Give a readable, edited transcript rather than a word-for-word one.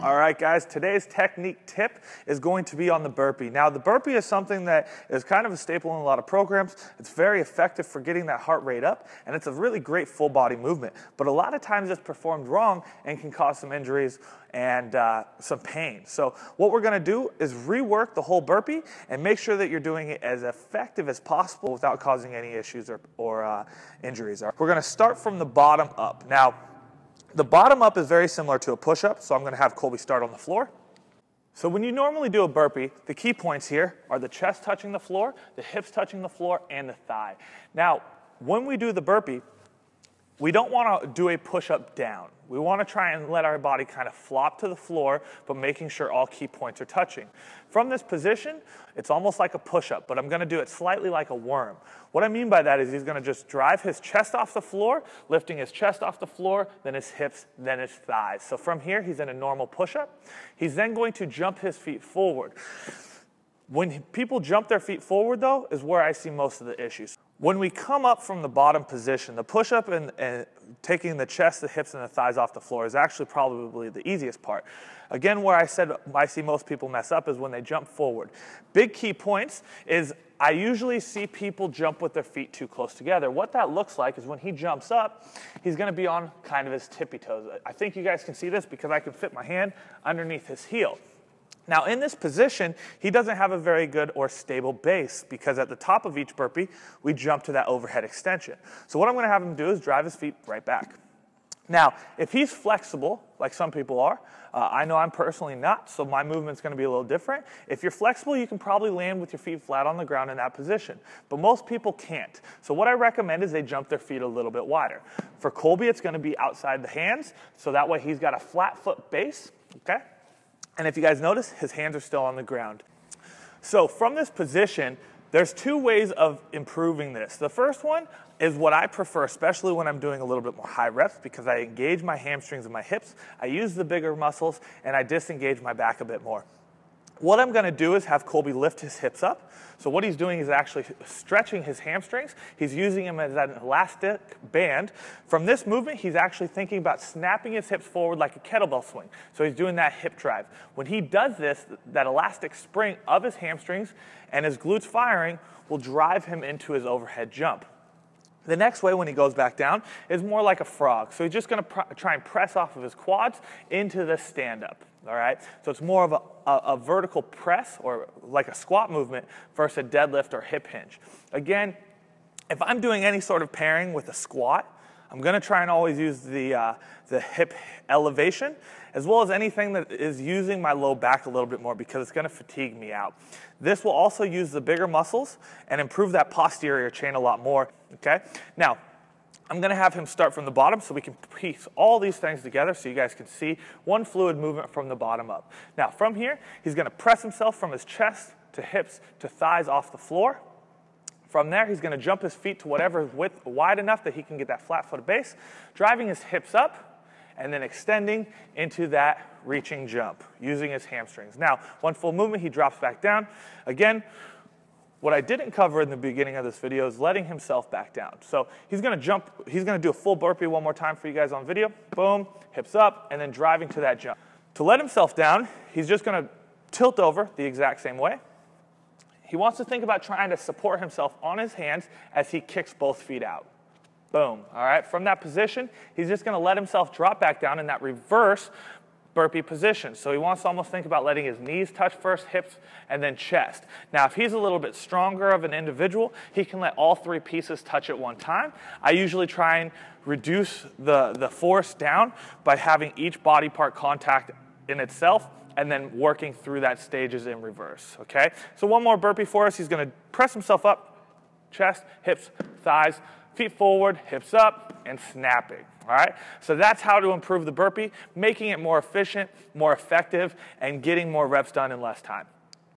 All right, guys, today's technique tip is going to be on the burpee. Now, the burpee is something that is kind of a staple in a lot of programs. It's very effective for getting that heart rate up, and it's a really great full body movement. But a lot of times it's performed wrong and can cause some injuries and some pain. So what we're gonna do is rework the whole burpee and make sure that you're doing it as effective as possible without causing any issues or injuries. We're gonna start from the bottom up. Now, the bottom up is very similar to a push-up, so I'm gonna have Colby start on the floor. So when you normally do a burpee, the key points here are the chest touching the floor, the hips touching the floor, and the thigh. Now, when we do the burpee, we don't wanna do a push-up down. We wanna try and let our body kind of flop to the floor, but making sure all key points are touching. From this position, it's almost like a push-up, but I'm gonna do it slightly like a worm. What I mean by that is he's gonna just drive his chest off the floor, lifting his chest off the floor, then his hips, then his thighs. So from here, he's in a normal push-up. He's then going to jump his feet forward. When people jump their feet forward, though, is where I see most of the issues. When we come up from the bottom position, the push-up and taking the chest, the hips, and the thighs off the floor is actually probably the easiest part. Again, where I said I see most people mess up is when they jump forward. Big key points is I usually see people jump with their feet too close together. What that looks like is when he jumps up, he's gonna be on kind of his tippy toes. I think you guys can see this because I can fit my hand underneath his heel. Now in this position, he doesn't have a very good or stable base because at the top of each burpee, we jump to that overhead extension. So what I'm gonna have him do is drive his feet right back. Now, if he's flexible, like some people are, I know I'm personally not, so my movement's gonna be a little different. If you're flexible, you can probably land with your feet flat on the ground in that position, but most people can't. So what I recommend is they jump their feet a little bit wider. For Colby, it's gonna be outside the hands, so that way he's got a flat foot base, okay? And if you guys notice, his hands are still on the ground. So from this position, there's two ways of improving this. The first one is what I prefer, especially when I'm doing a little bit more high reps, because I engage my hamstrings and my hips, I use the bigger muscles, and I disengage my back a bit more. What I'm gonna do is have Colby lift his hips up. So what he's doing is actually stretching his hamstrings. He's using them as an elastic band. From this movement, he's actually thinking about snapping his hips forward like a kettlebell swing. So he's doing that hip drive. When he does this, that elastic spring of his hamstrings and his glutes firing will drive him into his overhead jump. The next way when he goes back down is more like a frog. So he's just gonna try and press off of his quads into the stand-up, all right? So it's more of a vertical press or like a squat movement versus a deadlift or hip hinge. Again, if I'm doing any sort of pairing with a squat, I'm gonna try and always use the hip elevation, as well as anything that is using my low back a little bit more because it's gonna fatigue me out. This will also use the bigger muscles and improve that posterior chain a lot more, okay? Now, I'm gonna have him start from the bottom so we can piece all these things together so you guys can see one fluid movement from the bottom up. Now, from here, he's gonna press himself from his chest to hips to thighs off the floor. From there, he's gonna jump his feet to whatever is wide enough that he can get that flat-footed base, driving his hips up, and then extending into that reaching jump using his hamstrings. Now, one full movement, he drops back down. Again, what I didn't cover in the beginning of this video is letting himself back down. So he's gonna jump, he's gonna do a full burpee one more time for you guys on video. Boom, hips up, and then driving to that jump. To let himself down, he's just gonna tilt over the exact same way. He wants to think about trying to support himself on his hands as he kicks both feet out. Boom, all right? From that position, he's just gonna let himself drop back down in that reverse burpee position. So he wants to almost think about letting his knees touch first, hips, and then chest. Now, if he's a little bit stronger of an individual, he can let all three pieces touch at one time. I usually try and reduce the force down by having each body part contact in itself and then working through that stages in reverse, okay? So one more burpee for us. He's gonna press himself up, chest, hips, thighs, feet forward, hips up, and snapping, all right? So that's how to improve the burpee, making it more efficient, more effective, and getting more reps done in less time.